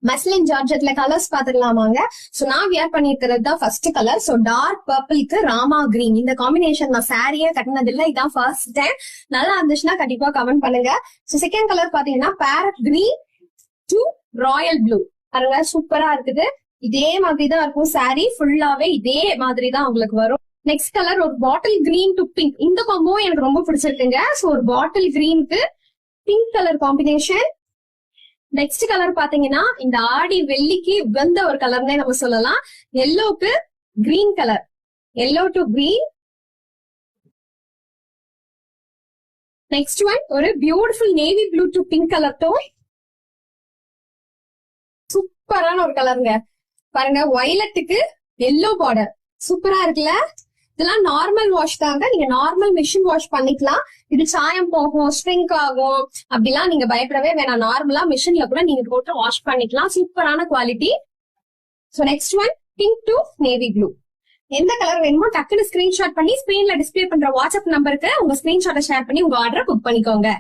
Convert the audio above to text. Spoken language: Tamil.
மஸ்லின் ஜார்ஜெட்ல கலர்ஸ் பாத்துக்கலாமாங்க. சோ நான் வியர் பண்ணிருக்கிறது தான் ஃபர்ஸ்ட் கலர். சோ டார்க் பர்பிள்க்கு ராமா கிரீன், இந்த காம்பினேஷன் நான் சாரியே கட்டினது இல்ல, இதான் ஃபர்ஸ்ட் டைம். நல்லா இருந்துச்சுன்னா கண்டிப்பா கமெண்ட் பண்ணுங்க. சோ செகண்ட் கலர் பாத்தீங்கன்னா farad green to Royal blue. பாருங்க சூப்பரா இருக்குது. இதே மாதிரிதான் இருக்கும் சாரி ஃபுல்லாவே, இதே மாதிரி தான் உங்களுக்கு வரும். நெக்ஸ்ட் கலர் ஒரு பாட்டில் கிரீன் டு பிங்க், இந்த காம்போ எனக்கு ரொம்ப பிடிச்சிருக்குங்க. சோ ஒரு பாட்டில் கிரீனுக்கு pink colour combination. Next colour பாத்தீங்கன்னா இந்த ஆடி வெள்ளிக்கு உகந்த ஒரு கலர்னே நம்ம சொல்லலாம். எல்லோக்கு green colour, yellow to green. Next one ஒரு beautiful navy blue to pink colour tone. சூப்பரான ஒரு கலருங்க. பாருங்க வயலட்டுக்கு எல்லோ பார்டர், சூப்பரா இருக்குல்ல. இதெல்லாம் நார்மல் வாஷ் தாங்க, நீங்க நார்மல் மிஷின் வாஷ் பண்ணிக்கலாம். இது சாயம் போகும், ஸ்ட்ரிங்க் ஆகும் அப்படிலாம் நீங்க பயப்படவே வேணாம். நார்மலா மிஷின்ல கூட நீங்க போட்டு வாஷ் பண்ணிக்கலாம். சூப்பரான quality. So next one pink to navy blue. எந்த கலர் வேணுமோ டக்குன்னு ஸ்கிரீன்ஷாட் பண்ணி ஸ்கிரீன்ல டிஸ்பிளே பண்ற வாட்ஸ்அப் நம்பருக்கு உங்க ஸ்கிரீன்ஷாட்டை ஷேர் பண்ணி உங்க ஆர்டரை புக் பண்ணிக்கோங்க.